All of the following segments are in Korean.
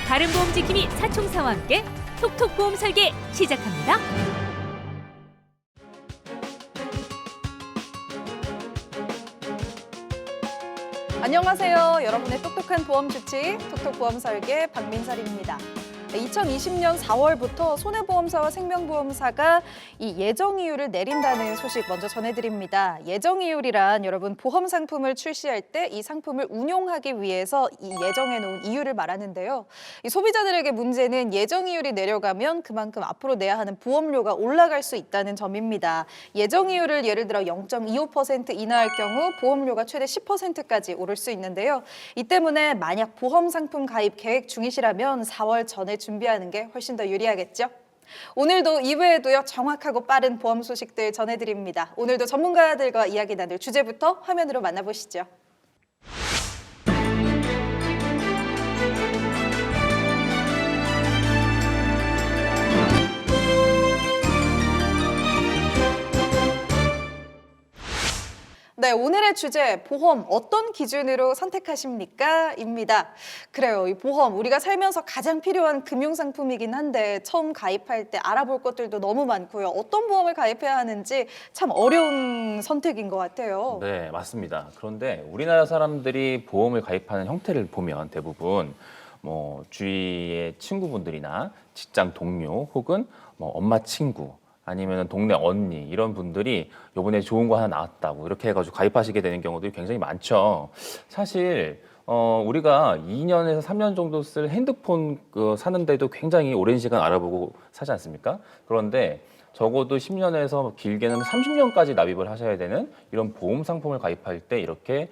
다른 보험 지킴이 사총사와 함께 톡톡 보험 설계 시작합니다. 안녕하세요. 여러분의 똑똑한 보험 주치 톡톡 보험 설계 박민설입니다. 2020년 4월부터 손해보험사와 생명보험사가 이 예정이율을 내린다는 소식 먼저 전해드립니다. 예정이율이란 여러분 보험 상품을 출시할 때 이 상품을 운용하기 위해서 이 예정해놓은 이율을 말하는데요. 이 소비자들에게 문제는 예정이율이 내려가면 그만큼 앞으로 내야 하는 보험료가 올라갈 수 있다는 점입니다. 예정이율을 예를 들어 0.25% 인하할 경우 보험료가 최대 10%까지 오를 수 있는데요. 이 때문에 만약 보험 상품 가입 계획 중이시라면 4월 전에 준비하는 게 훨씬 더 유리하겠죠? 오늘도 2부에도요 정확하고 빠른 보험 소식들 전해드립니다. 오늘도 전문가들과 이야기 나눌 주제부터 화면으로 만나보시죠. 네, 오늘의 주제 보험 어떤 기준으로 선택하십니까? 입니다. 그래요, 이 보험 우리가 살면서 가장 필요한 금융상품이긴 한데 처음 가입할 때 알아볼 것들도 너무 많고요. 어떤 보험을 가입해야 하는지 참 어려운 선택인 것 같아요. 네, 맞습니다. 그런데 우리나라 사람들이 보험을 가입하는 형태를 보면 대부분 뭐 주위의 친구분들이나 직장 동료 혹은 뭐 엄마 친구 아니면 동네 언니 이런 분들이 요번에 좋은 거 하나 나왔다고 이렇게 해가지고 가입하시게 되는 경우도 굉장히 많죠. 사실 우리가 2년에서 3년 정도 쓸 핸드폰 사는데도 굉장히 오랜 시간 알아보고 사지 않습니까? 그런데 적어도 10년에서 길게는 30년까지 납입을 하셔야 되는 이런 보험 상품을 가입할 때 이렇게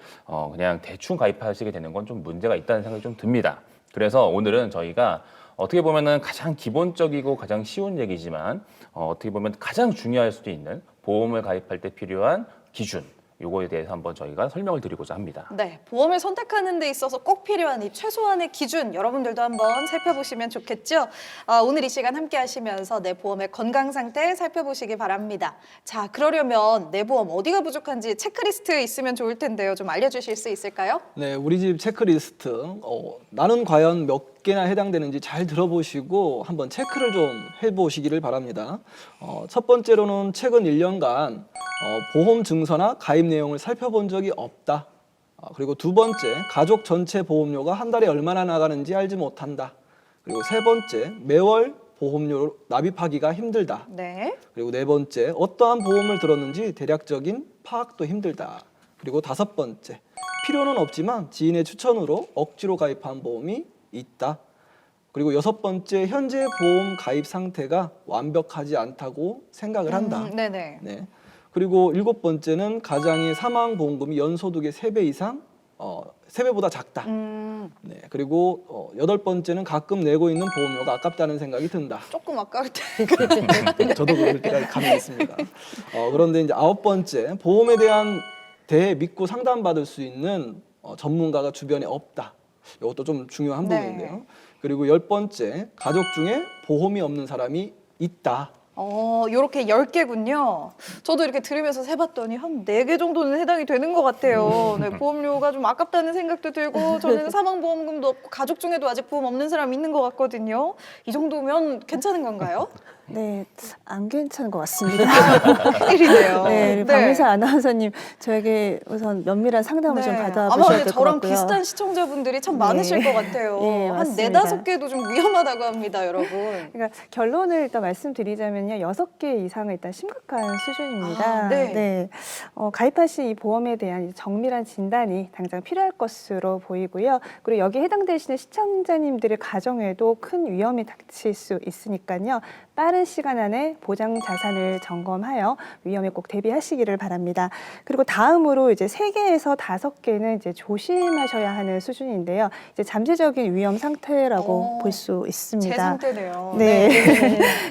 그냥 대충 가입하시게 되는 건 좀 문제가 있다는 생각이 좀 듭니다. 그래서 오늘은 저희가 어떻게 보면은 가장 기본적이고 가장 쉬운 얘기지만 어떻게 보면 가장 중요할 수도 있는 보험을 가입할 때 필요한 기준 요거에 대해서 한번 저희가 설명을 드리고자 합니다. 네, 보험을 선택하는 데 있어서 꼭 필요한 이 최소한의 기준 여러분들도 한번 살펴보시면 좋겠죠? 오늘 이 시간 함께 하시면서 내 보험의 건강 상태 살펴보시기 바랍니다. 자, 그러려면 내 보험 어디가 부족한지 체크리스트 있으면 좋을 텐데요. 좀 알려주실 수 있을까요? 네, 우리 집 체크리스트. 나는 과연 몇 개나 해당되는지 잘 들어보시고 한번 체크를 좀 해보시기를 바랍니다. 첫 번째로는 최근 1년간 보험 증서나 가입 내용을 살펴본 적이 없다. 그리고 두 번째, 가족 전체 보험료가 한 달에 얼마나 나가는지 알지 못한다. 그리고 세 번째, 매월 보험료 납입하기가 힘들다. 네. 그리고 네 번째, 어떠한 보험을 들었는지 대략적인 파악도 힘들다. 그리고 다섯 번째, 필요는 없지만 지인의 추천으로 억지로 가입한 보험이 있다. 그리고 여섯 번째, 현재 보험 가입 상태가 완벽하지 않다고 생각을 한다. 네네. 네. 그리고 일곱 번째는 가장의 사망 보험금이 연소득의 3배 이상, 3배보다 작다. 네. 그리고 여덟 번째는 가끔 내고 있는 보험료가 아깝다는 생각이 든다. 조금 아까울 때. 저도 그럴 때가 감이 있습니다. 그런데 이제 아홉 번째, 보험에 대한 믿고 상담받을 수 있는 전문가가 주변에 없다. 이것도 좀 중요한 네. 부분인데요. 그리고 열 번째, 가족 중에 보험이 없는 사람이 있다. 요렇게 10개군요. 저도 이렇게 들으면서 세봤더니 한 4개 정도는 해당이 되는 것 같아요. 네, 보험료가 좀 아깝다는 생각도 들고 저는 사망보험금도 없고 가족 중에도 아직 보험 없는 사람이 있는 것 같거든요. 이 정도면 괜찮은 건가요? 네, 안 괜찮은 것 같습니다. 큰일이네요. 네, 박민사 아나운서님 저에게 우선 면밀한 상담을 좀 받아보셔야 아마 근데 될 것 저랑 같고요. 비슷한 시청자분들이 참 네. 많으실 것 같아요. 네, 한 맞습니다. 4-5개도 좀 위험하다고 합니다, 여러분. 그러니까 결론을 일단 말씀드리자면요, 6개 이상은 일단 심각한 수준입니다. 네. 가입하신 이 보험에 대한 정밀한 진단이 당장 필요할 것으로 보이고요. 그리고 여기에 해당되시는 시청자님들의 가정에도 큰 위험이 닥칠 수 있으니까요. 빠른 시간 안에 보장 자산을 점검하여 위험에 꼭 대비하시기를 바랍니다. 그리고 다음으로 이제 3개에서 5개는 이제 조심하셔야 하는 수준인데요. 이제 잠재적인 위험 상태라고 볼 수 있습니다. 제 상태네요. 네.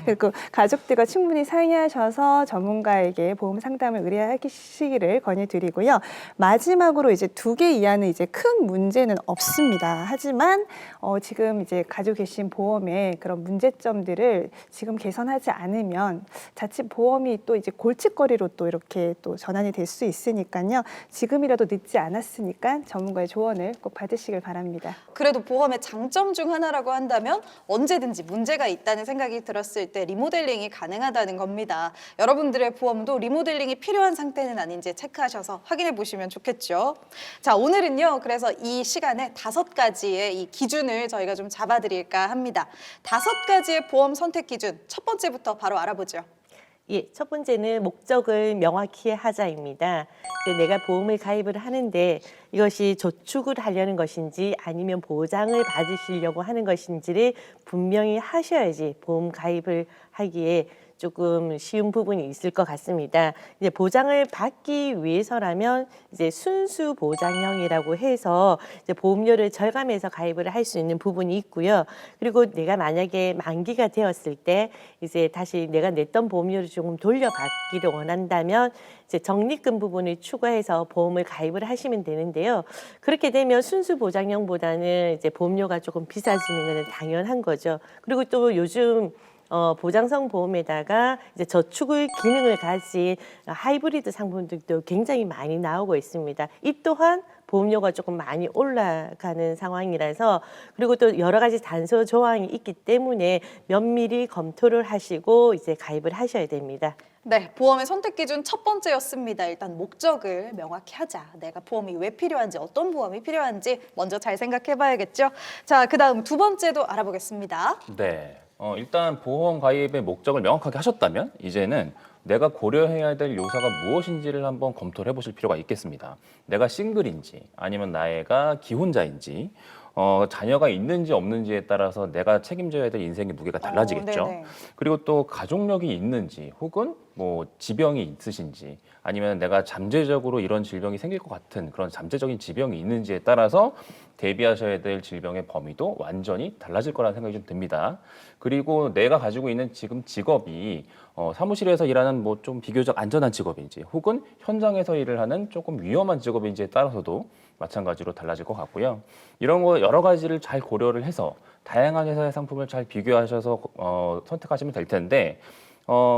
그리고 가족들과 충분히 상의하셔서 전문가에게 보험 상담을 의뢰하시기를 권유드리고요. 마지막으로 이제 2개 이하는 이제 큰 문제는 없습니다. 하지만 지금 이제 가지고 계신 보험의 그런 문제점들을 지금 좀 개선하지 않으면 자칫 보험이 또 이제 골칫거리로 또 이렇게 또 전환이 될 수 있으니까요. 지금이라도 늦지 않았으니까 전문가의 조언을 꼭 받으시길 바랍니다. 그래도 보험의 장점 중 하나라고 한다면 언제든지 문제가 있다는 생각이 들었을 때 리모델링이 가능하다는 겁니다. 여러분들의 보험도 리모델링이 필요한 상태는 아닌지 체크하셔서 확인해 보시면 좋겠죠. 자, 오늘은요. 그래서 이 시간에 5가지의 이 기준을 저희가 좀 잡아드릴까 합니다. 5가지의 보험 선택 기준, 첫 번째부터 바로 알아보죠. 예, 첫 번째는 목적을 명확히 하자입니다. 이제 내가 보험을 가입을 하는데 이것이 저축을 하려는 것인지 아니면 보장을 받으시려고 하는 것인지를 분명히 하셔야지 보험 가입을 하기에 조금 쉬운 부분이 있을 것 같습니다. 이제 보장을 받기 위해서라면 이제 순수 보장형이라고 해서 이제 보험료를 절감해서 가입을 할 수 있는 부분이 있고요. 그리고 내가 만약에 만기가 되었을 때 이제 다시 내가 냈던 보험료를 조금 돌려받기를 원한다면 이제 적립금 부분을 추가해서 보험을 가입을 하시면 되는데요. 그렇게 되면 순수 보장형보다는 이제 보험료가 조금 비싸지는 것은 당연한 거죠. 그리고 또 요즘 보장성 보험에다가 이제 저축을 기능을 가진 하이브리드 상품들도 굉장히 많이 나오고 있습니다. 이 또한 보험료가 조금 많이 올라가는 상황이라서 그리고 또 여러 가지 단서 조항이 있기 때문에 면밀히 검토를 하시고 이제 가입을 하셔야 됩니다. 네, 보험의 선택 기준 첫 번째였습니다. 일단 목적을 명확히 하자. 내가 보험이 왜 필요한지, 어떤 보험이 필요한지 먼저 잘 생각해 봐야겠죠. 자, 그다음 두 번째도 알아보겠습니다. 네. 일단 보험 가입의 목적을 명확하게 하셨다면 이제는 내가 고려해야 될 요소가 무엇인지를 한번 검토를 해보실 필요가 있겠습니다. 내가 싱글인지 아니면 나이가 기혼자인지 자녀가 있는지 없는지에 따라서 내가 책임져야 될 인생의 무게가 달라지겠죠. 네네. 그리고 또 가족력이 있는지 혹은 뭐 지병이 있으신지 아니면 내가 잠재적으로 이런 질병이 생길 것 같은 그런 잠재적인 지병이 있는지에 따라서 대비하셔야 될 질병의 범위도 완전히 달라질 거라는 생각이 좀 듭니다. 그리고 내가 가지고 있는 지금 직업이 사무실에서 일하는 뭐 좀 비교적 안전한 직업인지 혹은 현장에서 일을 하는 조금 위험한 직업인지에 따라서도 마찬가지로 달라질 것 같고요. 이런 거 여러 가지를 잘 고려를 해서 다양한 회사의 상품을 잘 비교하셔서 선택하시면 될 텐데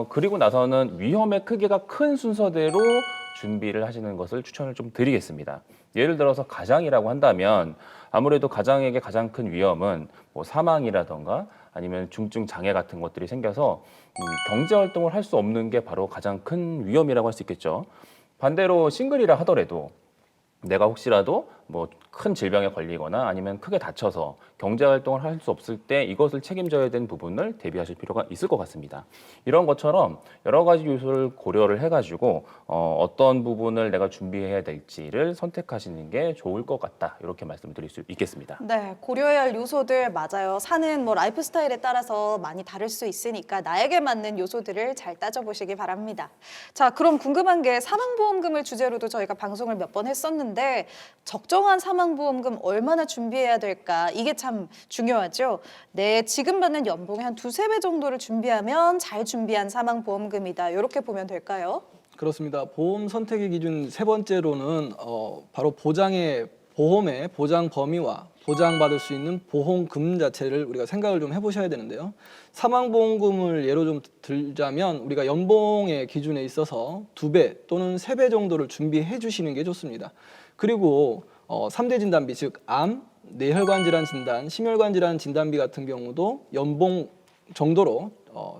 그리고 나서는 위험의 크기가 큰 순서대로 준비를 하시는 것을 추천을 좀 드리겠습니다. 예를 들어서 가장이라고 한다면 아무래도 가장에게 가장 큰 위험은 뭐 사망이라던가 아니면 중증 장애 같은 것들이 생겨서 경제 활동을 할 수 없는 게 바로 가장 큰 위험이라고 할 수 있겠죠. 반대로 싱글이라 하더라도 내가 혹시라도 뭐 큰 질병에 걸리거나 아니면 크게 다쳐서 경제 활동을 할 수 없을 때 이것을 책임져야 되는 부분을 대비하실 필요가 있을 것 같습니다. 이런 것처럼 여러 가지 요소를 고려를 해가지고 어떤 부분을 내가 준비해야 될지를 선택하시는 게 좋을 것 같다. 이렇게 말씀드릴 수 있겠습니다. 네, 고려해야 할 요소들 맞아요. 사는 뭐 라이프 스타일에 따라서 많이 다를 수 있으니까 나에게 맞는 요소들을 잘 따져보시기 바랍니다. 자, 그럼 궁금한 게 사망보험금을 주제로도 저희가 방송을 몇 번 했었는데 적정한 사망보험금 얼마나 준비해야 될까? 이게 참 중요하죠. 내 지금 받는 연봉의 한 2~3배 정도를 준비하면 잘 준비한 사망보험금이다. 이렇게 보면 될까요? 그렇습니다. 보험 선택의 기준 세 번째로는 바로 보험의 보장 범위와 보장받을 수 있는 보험금 자체를 우리가 생각을 좀 해보셔야 되는데요. 사망보험금을 예로 좀 들자면 우리가 연봉의 기준에 있어서 2배 또는 3배 정도를 준비해 주시는 게 좋습니다. 그리고 3대 진단비, 즉 암, 뇌혈관 질환 진단, 심혈관 질환 진단비 같은 경우도 연봉 정도로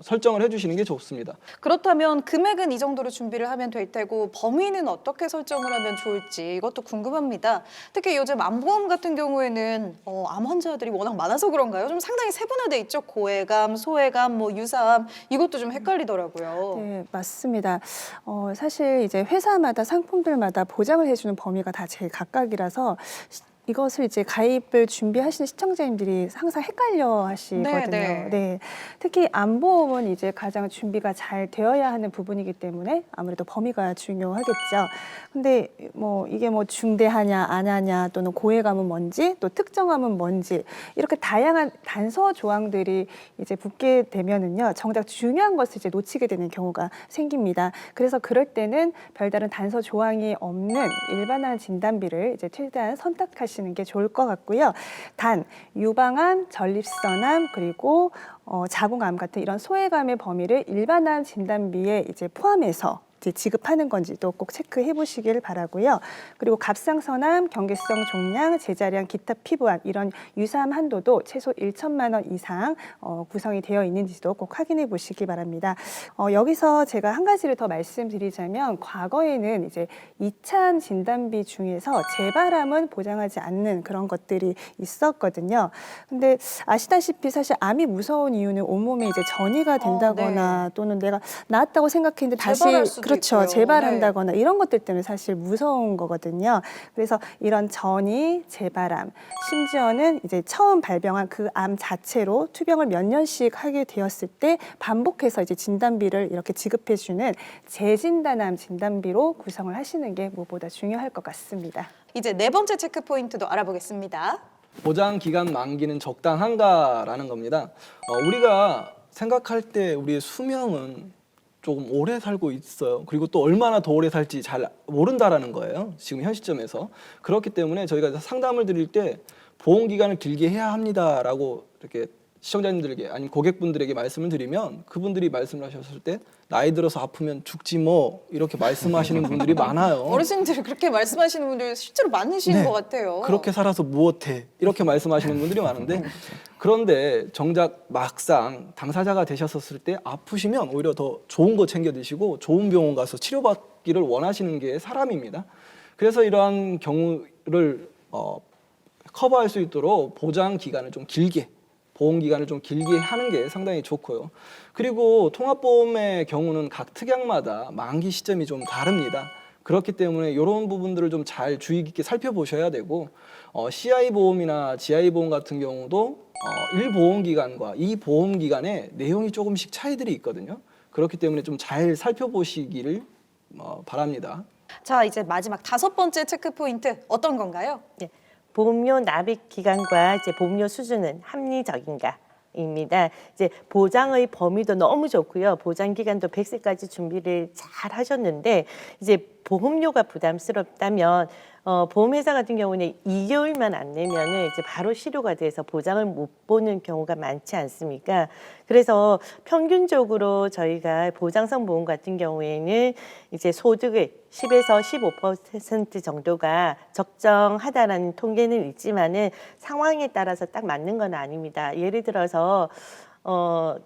설정을 해주시는 게 좋습니다. 그렇다면 금액은 이 정도로 준비를 하면 될 테고 범위는 어떻게 설정을 하면 좋을지 이것도 궁금합니다. 특히 요즘 암보험 같은 경우에는 암 환자들이 워낙 많아서 그런가요? 좀 상당히 세분화돼 있죠. 고해감, 소해감, 뭐 유사암 이것도 좀 헷갈리더라고요. 네, 맞습니다. 사실 이제 회사마다 상품들마다 보장을 해주는 범위가 다 제일 각각이라서 이것을 이제 가입을 준비하시는 시청자님들이 항상 헷갈려 하시거든요. 네. 특히 암보험은 이제 가장 준비가 잘 되어야 하는 부분이기 때문에 아무래도 범위가 중요하겠죠. 근데 뭐 이게 뭐 중대하냐 안 하냐 또는 고해감은 뭔지 또 특정암은 뭔지 이렇게 다양한 단서 조항들이 이제 붙게 되면은요. 정작 중요한 것을 이제 놓치게 되는 경우가 생깁니다. 그래서 그럴 때는 별다른 단서 조항이 없는 일반화한 진단비를 이제 최대한 선택하시는 보시는 게 좋을 것 같고요. 단 유방암, 전립선암 그리고 자궁암 같은 이런 소외감의 범위를 일반암 진단비에 이제 포함해서 이제 지급하는 건지도 꼭 체크해 보시길 바라고요. 그리고 갑상선암, 경계성 종양, 제자량, 기타 피부암 이런 유사암 한도도 최소 1천만 원 이상 구성이 되어 있는지도 꼭 확인해 보시기 바랍니다. 여기서 제가 한 가지를 더 말씀드리자면 과거에는 이제 이차암 진단비 중에서 재발암은 보장하지 않는 그런 것들이 있었거든요. 근데 아시다시피 사실 암이 무서운 이유는 온몸에 이제 전이가 된다거나 또는 내가 나았다고 생각했는데 다시 재발할 수도 그렇죠. 있고요. 재발한다거나 이런 것들 때문에 사실 무서운 거거든요. 그래서 이런 전이, 재발암, 심지어는 이제 처음 발병한 그 암 자체로 투병을 몇 년씩 하게 되었을 때 반복해서 이제 진단비를 이렇게 지급해주는 재진단암 진단비로 구성을 하시는 게 무엇보다 중요할 것 같습니다. 이제 네 번째 체크 포인트도 알아보겠습니다. 보장 기간 만기는 적당한가라는 겁니다. 우리가 생각할 때 우리의 수명은 조금 오래 살고 있어요. 그리고 또 얼마나 더 오래 살지 잘 모른다라는 거예요. 지금 현 시점에서. 그렇기 때문에 저희가 상담을 드릴 때 보험 기간을 길게 해야 합니다라고 이렇게 시청자님들에게 아니 고객분들에게 말씀을 드리면 그분들이 말씀을 하셨을 때 나이 들어서 아프면 죽지 뭐 이렇게 말씀하시는 분들이 많아요. 어르신들이 그렇게 말씀하시는 분들 실제로 많으신 네. 것 같아요. 그렇게 살아서 무엇해 이렇게 말씀하시는 분들이 많은데 그런데 정작 막상 당사자가 되셨을 때 아프시면 오히려 더 좋은 거 챙겨 드시고 좋은 병원 가서 치료받기를 원하시는 게 사람입니다. 그래서 이러한 경우를 커버할 수 있도록 보장 기간을 좀 길게 보험 기간을 좀 길게 하는 게 상당히 좋고요. 그리고 통합보험의 경우는 각 특약마다 만기 시점이 좀 다릅니다. 그렇기 때문에 이런 부분들을 좀 잘 주의 깊게 살펴보셔야 되고 CI 보험이나 GI 보험 같은 경우도 1보험 기간과 2보험 기간의 내용이 조금씩 차이들이 있거든요. 그렇기 때문에 좀 잘 살펴보시기를 바랍니다. 자, 이제 마지막 다섯 번째 체크 포인트 어떤 건가요? 네. 보험료 납입 기간과 이제 보험료 수준은 합리적인가입니다. 이제 보장의 범위도 너무 좋고요. 보장 기간도 100세까지 준비를 잘 하셨는데 이제 보험료가 부담스럽다면 보험회사 같은 경우는 2개월만 안 내면은 이제 바로 실효가 돼서 보장을 못 보는 경우가 많지 않습니까? 그래서 평균적으로 저희가 보장성 보험 같은 경우에는 이제 소득의 10에서 15% 정도가 적정하다라는 통계는 있지만은 상황에 따라서 딱 맞는 건 아닙니다. 예를 들어서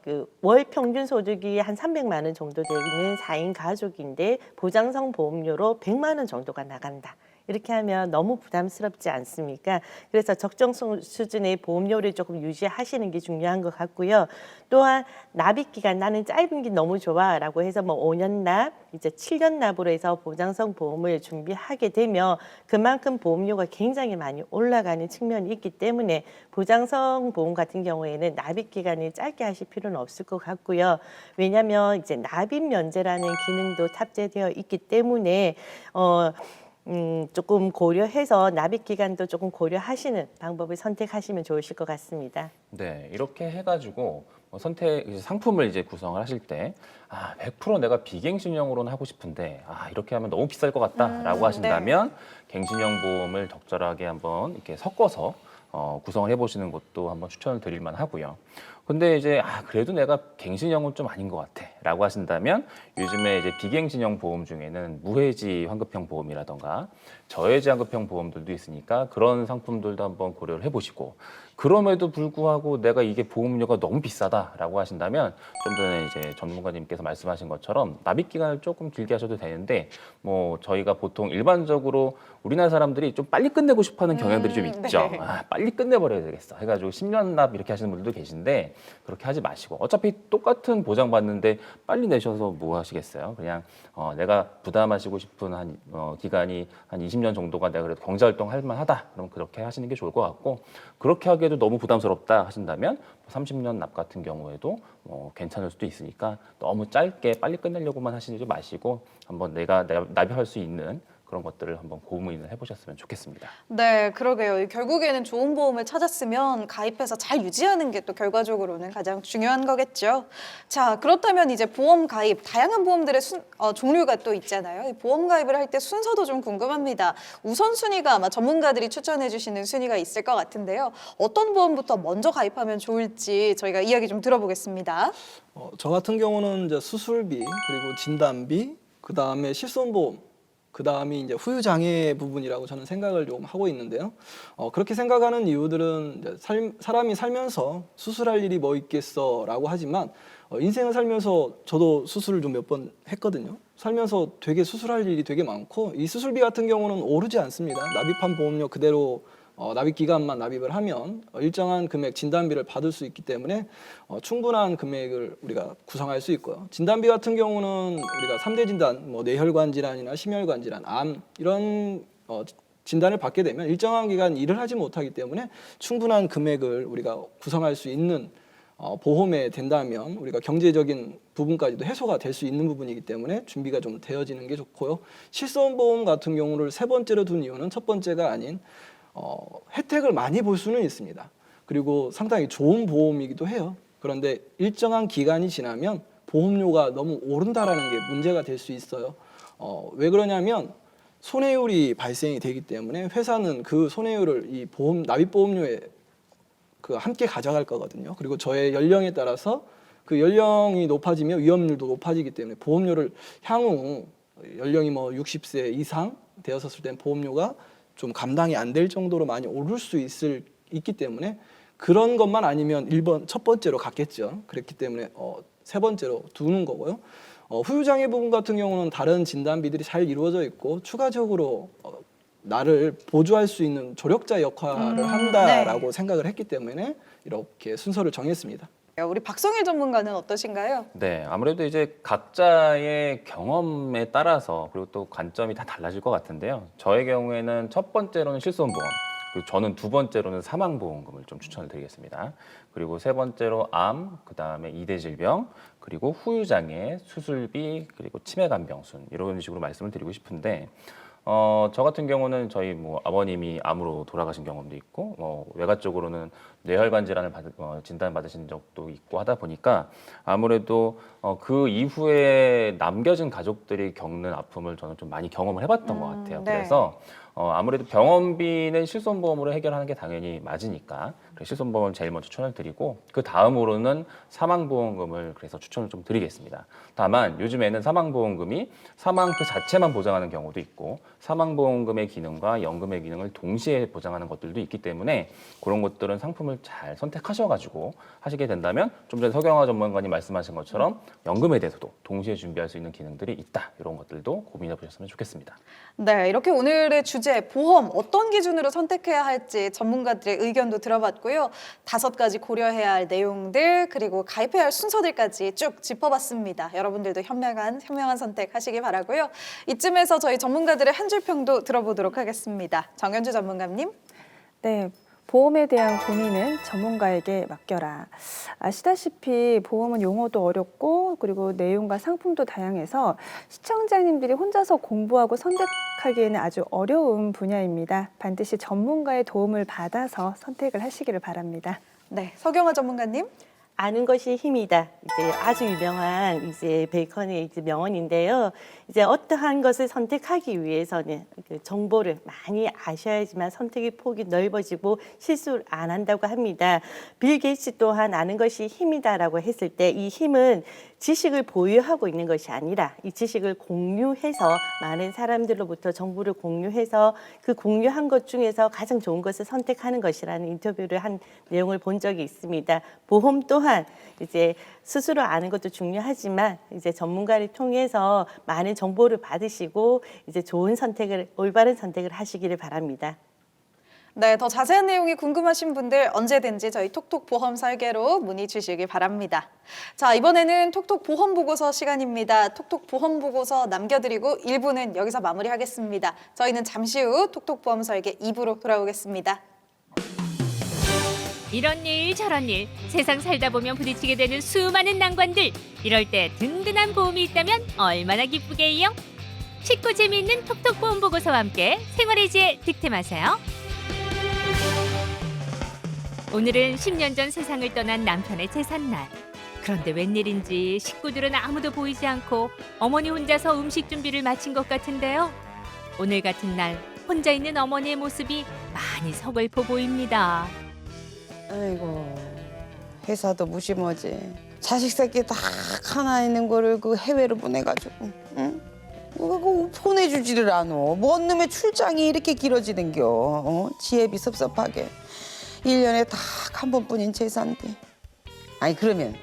그 월 평균 소득이 한 300만 원 정도 되는 4인 가족인데 보장성 보험료로 100만 원 정도가 나간다. 이렇게 하면 너무 부담스럽지 않습니까? 그래서 적정 수준의 보험료를 조금 유지하시는 게 중요한 것 같고요. 또한 납입 기간 나는 짧은 게 너무 좋아라고 해서 뭐 5년 납, 이제 7년 납으로 해서 보장성 보험을 준비하게 되면 그만큼 보험료가 굉장히 많이 올라가는 측면이 있기 때문에 보장성 보험 같은 경우에는 납입 기간을 짧게 하실 필요는 없을 것 같고요. 왜냐하면 이제 납입 면제라는 기능도 탑재되어 있기 때문에 조금 고려해서 납입 기간도 조금 고려하시는 방법을 선택하시면 좋으실 것 같습니다. 네, 이렇게 해가지고 상품을 이제 구성을 하실 때 100% 내가 비갱신형으로는 하고 싶은데 이렇게 하면 너무 비쌀 것 같다라고 하신다면 갱신형 보험을 적절하게 한번 이렇게 섞어서 구성을 해보시는 것도 한번 추천을 드릴 만하고요. 근데 이제 그래도 내가 갱신형은 좀 아닌 것 같아라고 하신다면 요즘에 이제 비갱신형 보험 중에는 무해지 환급형 보험이라던가 저해지 환급형 보험들도 있으니까 그런 상품들도 한번 고려를 해보시고 그럼에도 불구하고 내가 이게 보험료가 너무 비싸다라고 하신다면 좀 전에 이제 전문가님께서 말씀하신 것처럼 납입 기간을 조금 길게 하셔도 되는데 뭐 저희가 보통 일반적으로 우리나라 사람들이 좀 빨리 끝내고 싶어하는 경향들이 좀 있죠. 네. 빨리 끝내버려야 되겠어 해가지고 10년 납 이렇게 하시는 분들도 계신데 그렇게 하지 마시고 어차피 똑같은 보장 받는데 빨리 내셔서 뭐 하시겠어요? 그냥 내가 부담하시고 싶은 기간이 한 20년 정도가 내가 그래도 경제활동 할 만하다. 그럼 그렇게 하시는 게 좋을 것 같고 그렇게 하기에도 너무 부담스럽다 하신다면 30년 납 같은 경우에도 괜찮을 수도 있으니까 너무 짧게 빨리 끝내려고만 하시지 마시고 한번 내가 납입할 수 있는 그런 것들을 한번 고민을 해보셨으면 좋겠습니다. 네, 그러게요. 결국에는 좋은 보험을 찾았으면 가입해서 잘 유지하는 게 또 결과적으로는 가장 중요한 거겠죠. 자, 그렇다면 이제 보험 가입, 다양한 보험들의 종류가 또 있잖아요. 이 보험 가입을 할 때 순서도 좀 궁금합니다. 우선순위가 아마 전문가들이 추천해 주시는 순위가 있을 것 같은데요. 어떤 보험부터 먼저 가입하면 좋을지 저희가 이야기 좀 들어보겠습니다. 저 같은 경우는 이제 수술비, 그리고 진단비, 그 다음에 실손보험, 그 다음이 이제 후유장애 부분이라고 저는 생각을 좀 하고 있는데요. 그렇게 생각하는 이유들은 이제 사람이 살면서 수술할 일이 뭐 있겠어라고 하지만 인생을 살면서 저도 수술을 좀 몇 번 했거든요. 살면서 되게 수술할 일이 되게 많고 이 수술비 같은 경우는 오르지 않습니다. 납입한 보험료 그대로 납입 기간만 납입을 하면 일정한 금액 진단비를 받을 수 있기 때문에 충분한 금액을 우리가 구성할 수 있고요. 진단비 같은 경우는 우리가 3대 진단, 뭐 뇌혈관 질환이나 심혈관 질환, 암 이런 진단을 받게 되면 일정한 기간 일을 하지 못하기 때문에 충분한 금액을 우리가 구성할 수 있는 보험에 된다면 우리가 경제적인 부분까지도 해소가 될 수 있는 부분이기 때문에 준비가 좀 되어지는 게 좋고요. 실손보험 같은 경우를 세 번째로 둔 이유는 첫 번째가 아닌 혜택을 많이 볼 수는 있습니다. 그리고 상당히 좋은 보험이기도 해요. 그런데 일정한 기간이 지나면 보험료가 너무 오른다라는 게 문제가 될 수 있어요. 왜 그러냐면 손해율이 발생이 되기 때문에 회사는 그 손해율을 이 납입보험료에 함께 가져갈 거거든요. 그리고 저의 연령에 따라서 그 연령이 높아지면 위험률도 높아지기 때문에 보험료를 향후 연령이 뭐 60세 이상 되었을 땐 보험료가 좀 감당이 안 될 정도로 많이 오를 수 있기 때문에 그런 것만 아니면 첫 번째로 갔겠죠. 그렇기 때문에 세 번째로 두는 거고요. 후유장애 부분 같은 경우는 다른 진단비들이 잘 이루어져 있고 추가적으로 나를 보조할 수 있는 조력자 역할을 한다라고 생각을 했기 때문에 이렇게 순서를 정했습니다. 우리 박성일 전문가는 어떠신가요? 네, 아무래도 이제 각자의 경험에 따라서 그리고 또 관점이 다 달라질 것 같은데요. 저의 경우에는 첫 번째로는 실손보험, 그리고 저는 두 번째로는 사망보험금을 좀 추천을 드리겠습니다. 그리고 세 번째로 암, 그 다음에 2대 질병, 그리고 후유장애, 수술비, 그리고 치매간병순 이런 식으로 말씀을 드리고 싶은데 저 같은 경우는 저희 뭐 아버님이 암으로 돌아가신 경험도 있고 외가 쪽으로는 뇌혈관 질환을 진단 받으신 적도 있고 하다 보니까 아무래도 그 이후에 남겨진 가족들이 겪는 아픔을 저는 좀 많이 경험을 해봤던 것 같아요. 네. 그래서 아무래도 병원비는 실손보험으로 해결하는 게 당연히 맞으니까 실손보험을 제일 먼저 추천을 드리고 그 다음으로는 사망보험금을 그래서 추천을 좀 드리겠습니다. 다만 요즘에는 사망보험금이 사망 그 자체만 보장하는 경우도 있고 사망보험금의 기능과 연금의 기능을 동시에 보장하는 것들도 있기 때문에 그런 것들은 상품을 잘 선택하셔가지고 하시게 된다면 좀 전에 서경화 전문가님 말씀하신 것처럼 연금에 대해서도 동시에 준비할 수 있는 기능들이 있다. 이런 것들도 고민해 보셨으면 좋겠습니다. 네, 이렇게 오늘의 주제 보험 어떤 기준으로 선택해야 할지 전문가들의 의견도 들어봤고요. 5가지 고려해야 할 내용들 그리고 가입해야 할 순서들까지 쭉 짚어봤습니다. 여러분들도 현명한 선택하시기 바라고요. 이쯤에서 저희 전문가들의 한 줄 평도 들어보도록 하겠습니다. 정현주 전문가님. 네. 보험에 대한 고민은 전문가에게 맡겨라. 아시다시피 보험은 용어도 어렵고 그리고 내용과 상품도 다양해서 시청자님들이 혼자서 공부하고 선택하기에는 아주 어려운 분야입니다. 반드시 전문가의 도움을 받아서 선택을 하시기를 바랍니다. 네, 서경화 전문가님. 아는 것이 힘이다. 이제 아주 유명한 이제 베이컨의 이제 명언인데요. 이제 어떠한 것을 선택하기 위해서는 그 정보를 많이 아셔야지만 선택의 폭이 넓어지고 실수를 안 한다고 합니다. 빌 게이츠 또한 아는 것이 힘이다라고 했을 때 이 힘은 지식을 보유하고 있는 것이 아니라 이 지식을 공유해서 많은 사람들로부터 정보를 공유해서 그 공유한 것 중에서 가장 좋은 것을 선택하는 것이라는 인터뷰를 한 내용을 본 적이 있습니다. 보험 또한 이제 스스로 아는 것도 중요하지만 이제 전문가를 통해서 많은 정보를 받으시고 이제 좋은 선택을 올바른 선택을 하시기를 바랍니다. 네, 더 자세한 내용이 궁금하신 분들 언제든지 저희 톡톡 보험 설계로 문의 주시기 바랍니다. 자, 이번에는 톡톡 보험 보고서 시간입니다. 톡톡 보험 보고서 남겨드리고 1부는 여기서 마무리하겠습니다. 저희는 잠시 후 톡톡 보험 설계 2부로 돌아오겠습니다. 이런 일 저런 일 세상 살다 보면 부딪히게 되는 수많은 난관들 이럴 때 든든한 보험이 있다면 얼마나 기쁘게요. 쉽고 재미있는 톡톡 보험 보고서와 함께 생활의 지혜 득템하세요. 오늘은 10년 전 세상을 떠난 남편의 제삿날. 그런데 웬일인지 식구들은 아무도 보이지 않고 어머니 혼자서 음식 준비를 마친 것 같은데요. 오늘 같은 날 혼자 있는 어머니의 모습이 많이 서글퍼 보입니다. 아이고 회사도 무심하지. 자식 새끼 딱 하나 있는 거를 그 해외로 보내가지고 응? 그거 보내주지를 않아. 뭔 놈의 출장이 이렇게 길어지는겨. 어? 지혜비 섭섭하게 1년에 딱 한 번뿐인 제사인데. 아니 그러면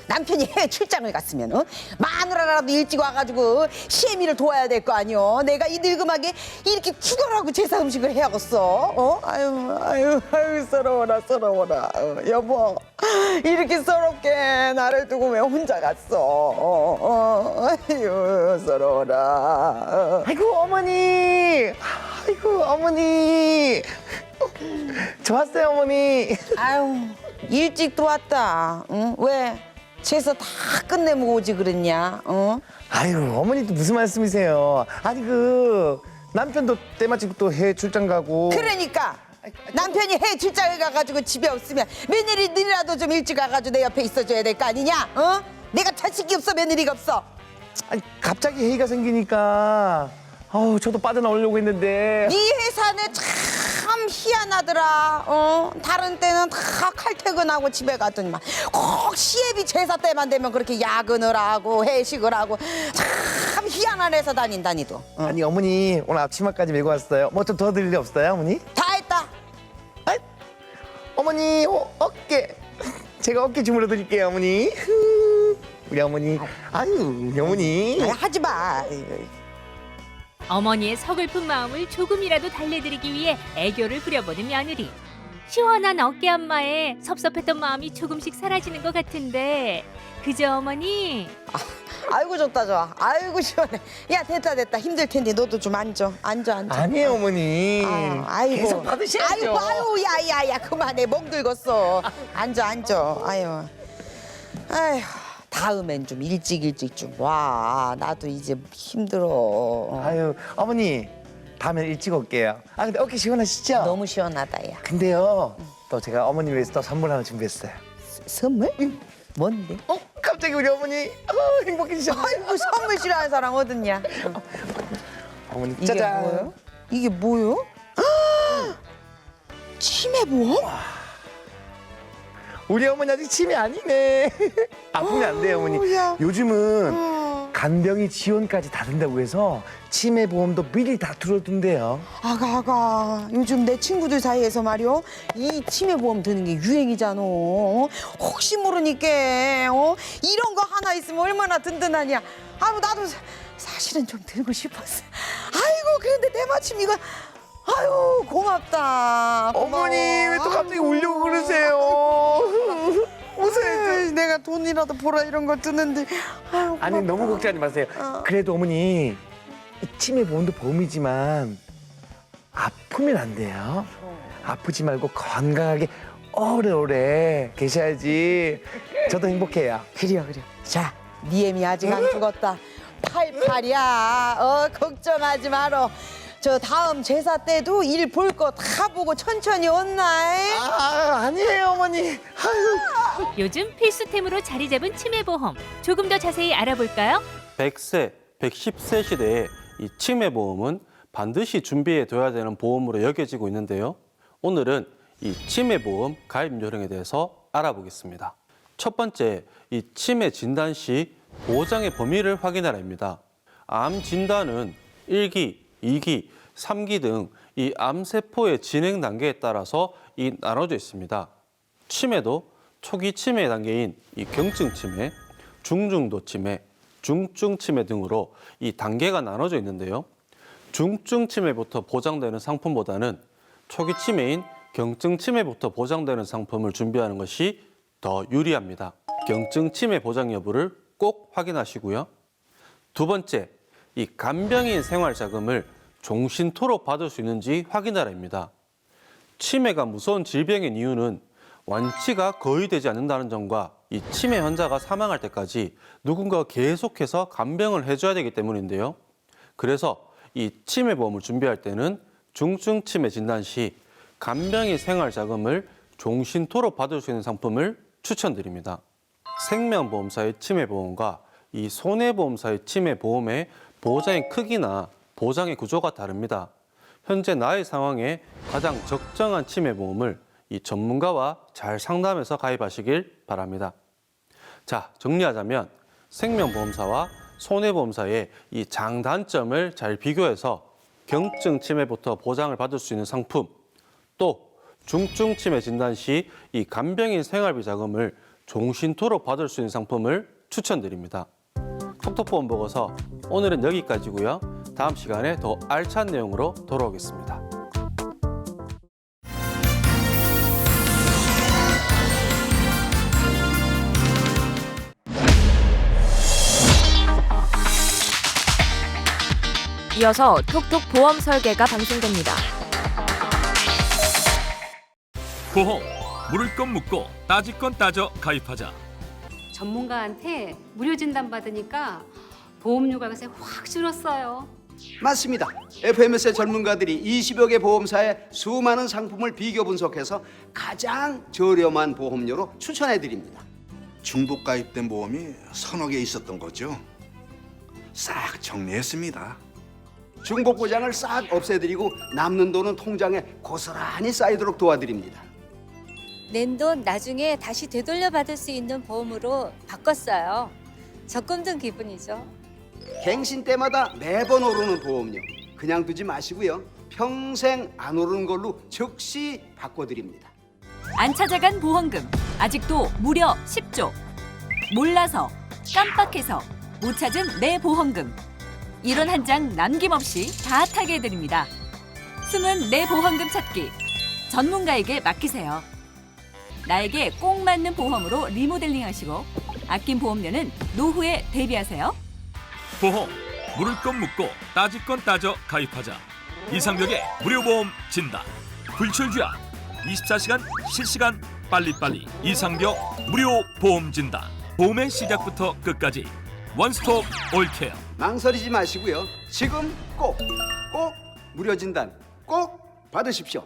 남편이 해외 출장을 갔으면 마누라라도 일찍 와가지고 시애미를 도와야 될 거 아니여. 내가 이 늙음하게 이렇게 죽어라고 제사 음식을 해야겠어. 아유 서러워라. 여보 이렇게 서럽게 나를 두고 왜 혼자 갔어. 아유 서러워라. 아이고 어머니. 좋았어요 어머니. 아유 일찍 들어왔다. 응? 왜? 제사 다 끝내고 오지 그랬냐? 아유 어머니도 무슨 말씀이세요? 아니 그 남편도 때마침 또 해외 출장 가고. 그러니까 남편이 해외 출장을 가가지고 집에 없으면 며느리들이라도 좀 일찍 가가지고 내 옆에 있어줘야 될 거 아니냐? 내가 자식이 없어 며느리가 없어. 아니 갑자기 회의가 생기니까 아우 저도 빠져나오려고 했는데. 네 회사는 참 희한하더라. 다른 때는 다 칼퇴근하고 집에 가더니만 꼭 시애비 제사 때만 되면 그렇게 야근을 하고 회식을 하고 참 희한한 회사 다닌다니도. 아니 어머니 오늘 앞치마까지 메고 왔어요. 뭐 좀 도와드릴 일 없어요 어머니? 다 했다. 아이, 어머니 어깨 제가 어깨 주물러 드릴게요 어머니. 우리 어머니. 아유 우리 어머니. 아이, 하지 마. 어머니의 서글픈 마음을 조금이라도 달래드리기 위해 애교를 부려보는 며느리. 시원한 어깨 안마에 섭섭했던 마음이 조금씩 사라지는 것 같은데 그죠 어머니? 아이고 좋다. 아이고 시원해. 야 됐다. 힘들 텐데 너도 좀 앉아. 아니에요 어머니. 아이고. 계속 받으셔야죠. 아이고 야야야 그만해. 멍들겠어. 앉아. 아유. 다음엔 좀 일찍 좀 와. 나도 이제 힘들어. 아유 어머니 다음에 일찍 올게요. 아 근데 어깨 시원하시죠? 너무 시원하다 야. 근데요 또 제가 어머니 위해서 또 선물 하나 준비했어요. 선물? 뭔데? 갑자기 우리 어머니 행복해지셨어요. 아이고 선물 싫어하는 사람 어딨냐? 어머니 이게 짜잔. 뭐예요? 이게 뭐요? 치매보험? 우리 어머니 아직 치매 아니네. 아프면 안 돼요 어머니. 야. 요즘은 간병인 지원까지 다 된다고 해서 치매 보험도 미리 다 들어둔대요. 아가 요즘 내 친구들 사이에서 말이요 이 치매보험 드는 게 유행이잖아. 혹시 모르니까 이런 거 하나 있으면 얼마나 든든하냐. 아유 나도 사실은 좀 들고 싶었어. 아이고 그런데 때마침 이거 아유 고맙다. 고마워. 어머니 왜 또 갑자기 울려고 그러세요? 무슨 내가 돈이라도 벌어 이런 걸 드는데 아유, 아니 너무 걱정하지 마세요. 그래도 어머니 이 치매 보험도 보험이지만 아프면 안 돼요. 아프지 말고 건강하게 오래오래 계셔야지. 저도 행복해요. 그래. 자, 네 애미 아직 안 죽었다. 88이야. 걱정하지 마라. 저 다음 제사 때도 일 볼 거 다 보고 천천히 온나. 아니에요 어머니. 아유. 요즘 필수템으로 자리 잡은 치매보험. 조금 더 자세히 알아볼까요? 100세, 110세 시대에 이 치매보험은 반드시 준비해 둬야 되는 보험으로 여겨지고 있는데요. 오늘은 이 치매보험 가입 요령에 대해서 알아보겠습니다. 첫 번째, 이 치매 진단 시 보장의 범위를 확인하라입니다. 암 진단은 1기, 2기, 3기 등 이 암세포의 진행 단계에 따라서 나눠져 있습니다. 치매도 초기 치매 단계인 이 경증 치매, 중중도 치매, 중증 치매 등으로 이 단계가 나눠져 있는데요. 중증 치매부터 보장되는 상품보다는 초기 치매인 경증 치매부터 보장되는 상품을 준비하는 것이 더 유리합니다. 경증 치매 보장 여부를 꼭 확인하시고요. 두 번째, 이 간병인 생활자금을 종신토록 받을 수 있는지 확인하라입니다. 치매가 무서운 질병인 이유는 완치가 거의 되지 않는다는 점과 이 치매 환자가 사망할 때까지 누군가 계속해서 간병을 해줘야 되기 때문인데요. 그래서 이 치매보험을 준비할 때는 중증 치매 진단 시 간병인 생활자금을 종신토로 받을 수 있는 상품을 추천드립니다. 생명보험사의 치매보험과 이 손해보험사의 치매보험의 보장의 크기나 보장의 구조가 다릅니다. 현재 나의 상황에 가장 적정한 치매보험을 이 전문가와 잘 상담해서 가입하시길 바랍니다. 자, 정리하자면 생명보험사와 손해보험사의 이 장단점을 잘 비교해서 경증 치매부터 보장을 받을 수 있는 상품, 또 중증 치매 진단 시 이 간병인 생활비 자금을 종신토로 받을 수 있는 상품을 추천드립니다. 톡톡보험 보고서 오늘은 여기까지고요. 다음 시간에 더 알찬 내용으로 돌아오겠습니다. 이어서 톡톡 보험 설계가 방송됩니다. 보험, 물을 건 묻고 따질 건 따져 가입하자. 전문가한테 무료 진단 받으니까 보험료가 요새 확 줄었어요. 맞습니다. FMS의 전문가들이 20여 개 보험사의 수많은 상품을 비교 분석해서 가장 저렴한 보험료로 추천해 드립니다. 중복 가입된 보험이 서너 개 있었던 거죠. 싹 정리했습니다. 중복 보장을 싹 없애드리고 남는 돈은 통장에 고스란히 쌓이도록 도와드립니다. 낸 돈 나중에 다시 되돌려 받을 수 있는 보험으로 바꿨어요. 적금 든 기분이죠. 갱신 때마다 매번 오르는 보험료 그냥 두지 마시고요. 평생 안 오르는 걸로 즉시 바꿔드립니다. 안 찾아간 보험금 아직도 무려 10조. 몰라서 깜빡해서 못 찾은 내 보험금. 이론 한 장 남김없이 다 타게 해드립니다. 숨은 내 보험금 찾기. 전문가에게 맡기세요. 나에게 꼭 맞는 보험으로 리모델링 하시고 아낀 보험료는 노후에 대비하세요. 보험, 물을 건 묻고 따질 건 따져 가입하자. 이상벽의 무료보험 진단. 불철주야 24시간 실시간 빨리빨리 이상벽 무료 보험 진단. 보험의 시작부터 끝까지 원스톱 올케어. 망설이지 마시고요. 지금 꼭 무료 진단 꼭 받으십시오.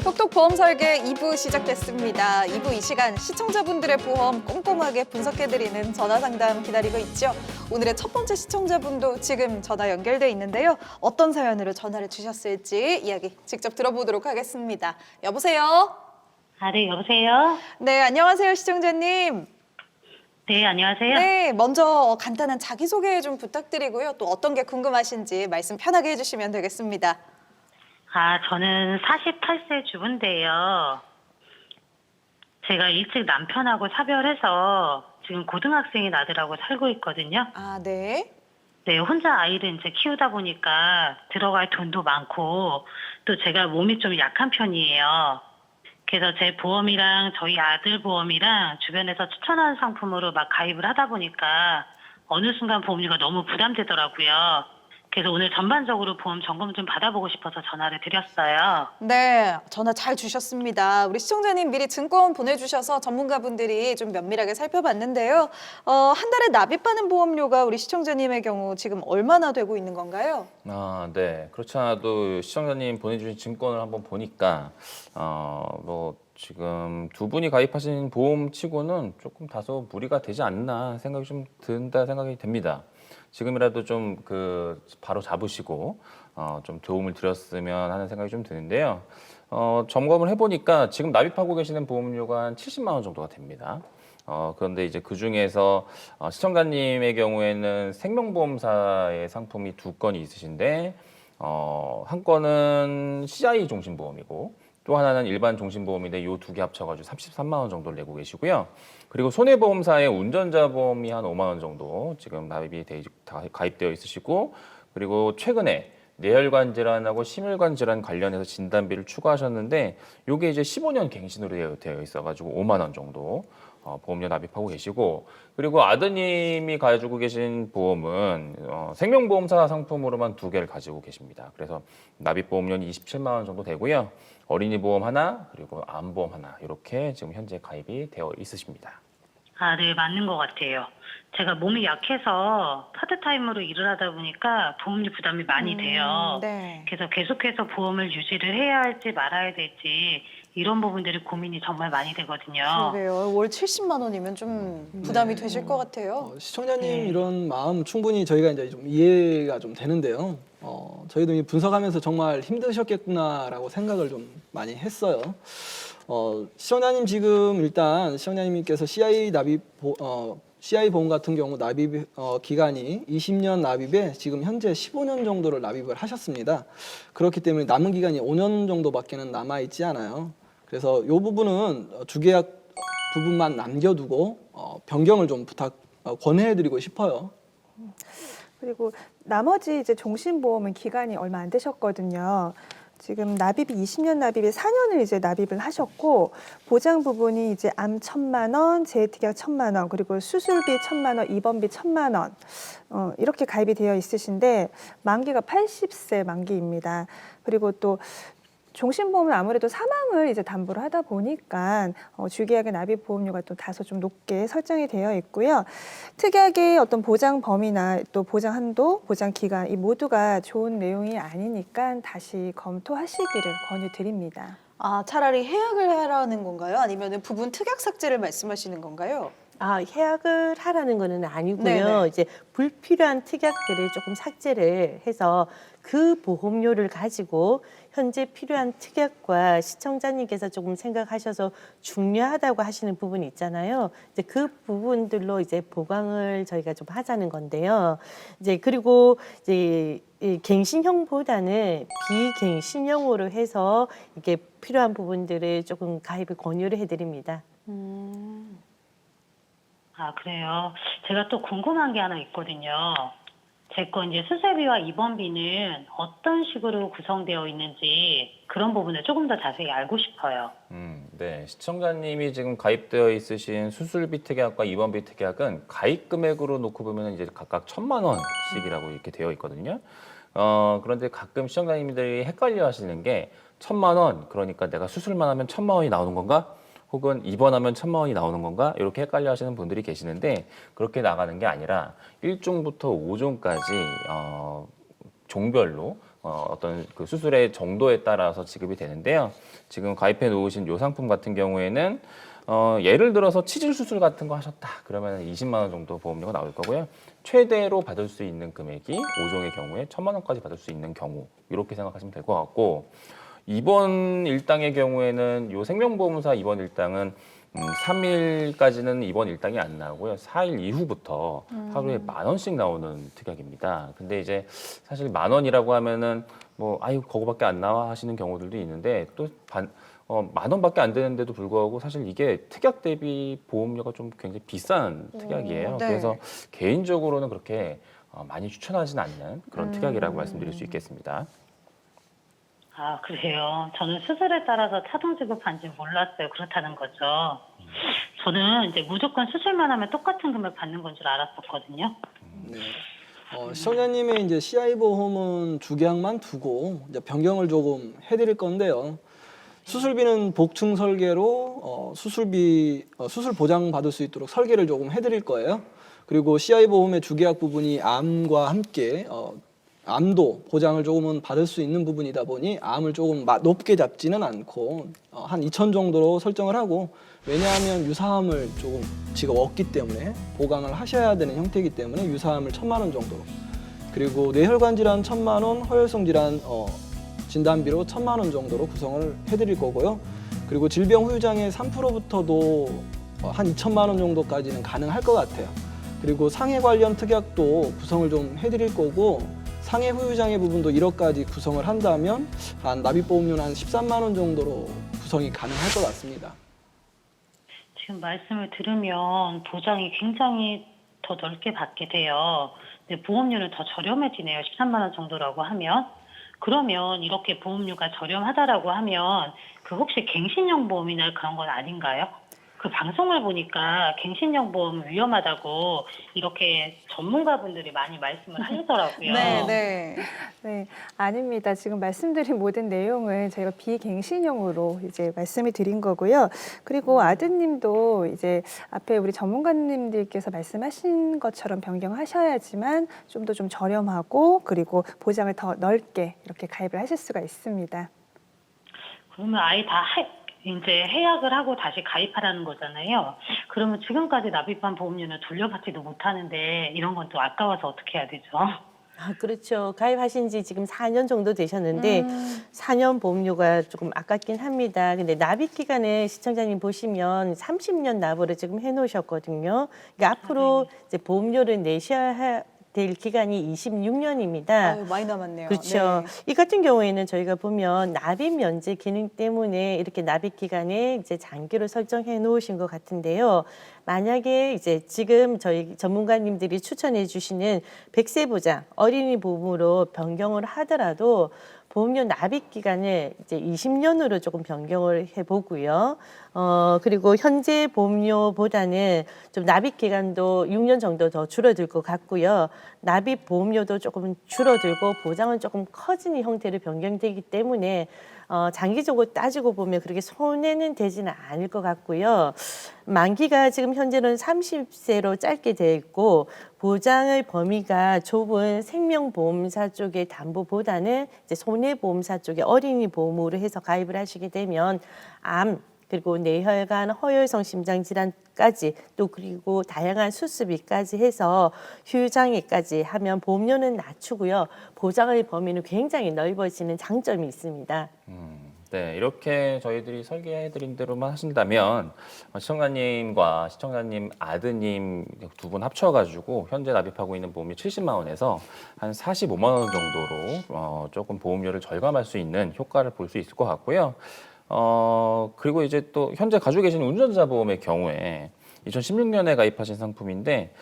톡톡 보험 설계 2부 시작됐습니다. 2부 이 시간 시청자분들의 보험 꼼꼼하게 분석해드리는 전화 상담 기다리고 있죠. 오늘의 첫 번째 시청자분도 지금 전화 연결돼 있는데요. 어떤 사연으로 전화를 주셨을지 이야기 직접 들어보도록 하겠습니다. 여보세요? 네, 여보세요? 네, 안녕하세요, 시청자님. 네, 안녕하세요. 네, 먼저 간단한 자기소개 좀 부탁드리고요. 또 어떤 게 궁금하신지 말씀 편하게 해주시면 되겠습니다. 저는 48세 주부인데요. 제가 일찍 남편하고 사별해서 지금 고등학생인 아들하고 살고 있거든요. 네. 네, 혼자 아이를 이제 키우다 보니까 들어갈 돈도 많고 또 제가 몸이 좀 약한 편이에요. 그래서 제 보험이랑 저희 아들 보험이랑 주변에서 추천하는 상품으로 막 가입을 하다 보니까 어느 순간 보험료가 너무 부담되더라고요. 그래서 오늘 전반적으로 보험 점검 좀 받아보고 싶어서 전화를 드렸어요. 네, 전화 잘 주셨습니다. 우리 시청자님 미리 증권 보내주셔서 전문가분들이 좀 면밀하게 살펴봤는데요. 한 달에 납입하는 보험료가 우리 시청자님의 경우 지금 얼마나 되고 있는 건가요? 네. 그렇지 않아도 시청자님 보내주신 증권을 한번 보니까 지금 두 분이 가입하신 보험 치고는 조금 다소 무리가 되지 않나 생각이 좀 든다 생각이 됩니다. 지금이라도 좀 바로 잡으시고 좀 도움을 드렸으면 하는 생각이 좀 드는데요. 점검을 해보니까 지금 납입하고 계시는 보험료가 한 70만 원 정도가 됩니다. 그런데 이제 그 중에서 시청자님의 경우에는 생명보험사의 상품이 2건이 있으신데 한 건은 CI 종신보험이고 또 하나는 일반 종신보험인데 요 두 개 합쳐가지고 33만 원 정도를 내고 계시고요. 그리고 손해보험사의 운전자 보험이 한 5만 원 정도 지금 납입이 가입되어 있으시고, 그리고 최근에 뇌혈관 질환하고 심혈관 질환 관련해서 진단비를 추가하셨는데 요게 이제 15년 갱신으로 되어 있어가지고 5만 원 정도 보험료 납입하고 계시고, 그리고 아드님이 가지고 계신 보험은 생명보험사 상품으로만 2개를 가지고 계십니다. 그래서 납입보험료는 27만 원 정도 되고요. 어린이 보험 하나, 그리고 암보험 하나, 이렇게 지금 현재 가입이 되어 있으십니다. 아, 네, 맞는 것 같아요. 제가 몸이 약해서 파트타임으로 일을 하다 보니까 보험료 부담이 많이 돼요. 네. 그래서 계속해서 보험을 유지를 해야 할지 말아야 될지 이런 부분들이 고민이 정말 많이 되거든요. 그러게요. 월 70만 원이면 좀 부담이 되실 것 같아요. 시청자님 이런 마음 충분히 저희가 이제 좀 이해가 좀 되는데요. 저희도 이 분석하면서 정말 힘드셨겠구나라고 생각을 좀 많이 했어요. 시청자님 지금 일단 시청자님께서 CI 보험 같은 경우 납입 기간이 20년 납입에 지금 현재 15년 정도를 납입을 하셨습니다. 그렇기 때문에 남은 기간이 5년 정도밖에는 남아 있지 않아요. 그래서 이 부분은 주계약 부분만 남겨두고 변경을 좀 권해드리고 싶어요. 그리고 나머지 이제 종신보험은 기간이 얼마 안 되셨거든요. 지금 납입이 20년 납입에 4년을 이제 납입을 하셨고, 보장 부분이 이제 암 1,000만 원, 재해특약 1,000만 원, 그리고 수술비 1,000만 원, 입원비 1,000만 원 이렇게 가입이 되어 있으신데 만기가 80세 만기입니다. 그리고 또 종신보험은 아무래도 사망을 이제 담보로 하다 보니까 주계약의 납입 보험료가 또 다소 좀 높게 설정이 되어 있고요. 특약의 어떤 보장 범위나 또 보장 한도, 보장 기간 이 모두가 좋은 내용이 아니니까 다시 검토하시기를 권유드립니다. 아, 차라리 해약을 하라는 건가요? 아니면 부분 특약 삭제를 말씀하시는 건가요? 아, 해약을 하라는 거는 아니고요. 네네. 이제 불필요한 특약들을 조금 삭제를 해서 그 보험료를 가지고 현재 필요한 특약과 시청자님께서 조금 생각하셔서 중요하다고 하시는 부분이 있잖아요. 이제 그 부분들로 이제 보강을 저희가 좀 하자는 건데요. 이제 그리고 이제 이 갱신형보다는 비갱신형으로 해서 이게 필요한 부분들을 조금 가입을 권유를 해드립니다. 아, 그래요. 제가 또 궁금한 게 하나 있거든요. 제 거 이제 수술비와 입원비는 어떤 식으로 구성되어 있는지 그런 부분을 조금 더 자세히 알고 싶어요. 네, 시청자님이 지금 가입되어 있으신 수술비 특약과 입원비 특약은 가입 금액으로 놓고 보면 이제 각각 1,000만 원씩이라고 이렇게 되어 있거든요. 그런데 가끔 시청자님들이 헷갈려 하시는 게 1,000만 원, 그러니까 내가 수술만 하면 1,000만 원이 나오는 건가? 혹은 입원하면 1,000만 원이 나오는 건가? 이렇게 헷갈려 하시는 분들이 계시는데 그렇게 나가는 게 아니라 1종부터 5종까지 종별로 어떤 그 수술의 정도에 따라서 지급이 되는데요. 지금 가입해 놓으신 요 상품 같은 경우에는 예를 들어서 치질 수술 같은 거 하셨다. 그러면 20만 원 정도 보험료가 나올 거고요. 최대로 받을 수 있는 금액이 5종의 경우에 1,000만 원까지 받을 수 있는 경우, 이렇게 생각하시면 될 것 같고, 입원 일당의 경우에는 요 생명보험사 입원 일당은 3일까지는 입원 일당이 안 나오고요. 4일 이후부터 하루에 10,000원씩 나오는 특약입니다. 근데 이제 사실 10,000원이라고 하면은 뭐 아유 그거밖에 안 나와 하시는 경우들도 있는데 또 10,000원밖에 안 되는데도 불구하고 사실 이게 특약 대비 보험료가 좀 굉장히 비싼 특약이에요. 네. 그래서 개인적으로는 그렇게 많이 추천하지는 않는 그런 특약이라고 말씀드릴 수 있겠습니다. 아, 그래요. 저는 수술에 따라서 차등 지급한지 몰랐어요. 그렇다는 거죠. 저는 이제 무조건 수술만 하면 똑같은 금액 받는 건 줄 알았었거든요. 네. 시청자님의 이제 CI 보험은 주계약만 두고 이제 변경을 조금 해드릴 건데요. 수술비는 복층 설계로 수술 보장 받을 수 있도록 설계를 조금 해드릴 거예요. 그리고 CI 보험의 주계약 부분이 암과 함께 암도 보장을 조금은 받을 수 있는 부분이다 보니 암을 조금 높게 잡지는 않고 한 2,000 정도로 설정을 하고, 왜냐하면 유사암을 조금 지금 없기 때문에 보강을 하셔야 되는 형태이기 때문에 유사암을 1,000만 원 정도로, 그리고 뇌혈관 질환 1,000만 원, 허혈성 질환 진단비로 1,000만 원 정도로 구성을 해드릴 거고요. 그리고 질병 후유장애 3%부터도 한 2,000만 원 정도까지는 가능할 것 같아요. 그리고 상해 관련 특약도 구성을 좀 해드릴 거고, 상해 후유장애 부분도 1억까지 구성을 한다면 한 납입보험료는 한 13만 원 정도로 구성이 가능할 것 같습니다. 지금 말씀을 들으면 보장이 굉장히 더 넓게 받게 돼요. 근데 보험료는 더 저렴해지네요. 13만 원 정도라고 하면. 그러면 이렇게 보험료가 저렴하다라고 하면 그 혹시 갱신형 보험이나 그런 건 아닌가요? 그 방송을 보니까 갱신형 보험 위험하다고 이렇게 전문가분들이 많이 말씀을 하시더라고요. 네, 아닙니다. 지금 말씀드린 모든 내용은 저희가 비갱신형으로 이제 말씀을 드린 거고요. 그리고 아드님도 이제 앞에 우리 전문가님들께서 말씀하신 것처럼 변경하셔야지만 좀 더 좀 저렴하고 그리고 보장을 더 넓게 이렇게 가입을 하실 수가 있습니다. 그러면 아예 다 이제 해약을 하고 다시 가입하라는 거잖아요. 그러면 지금까지 납입한 보험료는 돌려받지도 못하는데 이런 건 또 아까워서 어떻게 해야 되죠? 아, 그렇죠. 가입하신 지 지금 4년 정도 되셨는데 4년 보험료가 조금 아깝긴 합니다. 근데 납입 기간에 시청자님 보시면 30년 납으로 지금 해놓으셨거든요. 그러니까 앞으로 이제 보험료를 내셔야 될 기간이 26년입니다. 아유, 많이 남았네요. 그렇죠. 이 같은 경우에는 저희가 보면 납입 면제 기능 때문에 이렇게 납입 기간에 이제 장기로 설정해 놓으신 것 같은데요. 만약에 이제 지금 저희 전문가님들이 추천해 주시는 100세 보장 어린이 보험으로 변경을 하더라도 보험료 납입 기간을 이제 20년으로 조금 변경을 해보고요. 그리고 현재 보험료보다는 좀 납입 기간도 6년 정도 더 줄어들 것 같고요. 납입 보험료도 조금 줄어들고 보장은 조금 커지는 형태로 변경되기 때문에 장기적으로 따지고 보면 그렇게 손해는 되지는 않을 것 같고요. 만기가 지금 현재는 30세로 짧게 되어 있고 보장의 범위가 좁은 생명보험사 쪽의 담보보다는 이제 손해보험사 쪽의 어린이 보험으로 해서 가입을 하시게 되면 암 그리고 뇌혈관, 허혈성 심장질환까지 또 그리고 다양한 수술비까지 해서 후유장애까지 하면 보험료는 낮추고요. 보장의 범위는 굉장히 넓어지는 장점이 있습니다. 네, 이렇게 저희들이 설계해드린 대로만 하신다면 시청자님과 시청자님 아드님 두 분 합쳐가지고 현재 납입하고 있는 보험료 70만 원에서 한 45만 원 정도로 조금 보험료를 절감할 수 있는 효과를 볼 수 있을 것 같고요. 그리고 이제 또 현재 가지고 계신 운전자 보험의 경우에 2016년에 가입하신 상품인데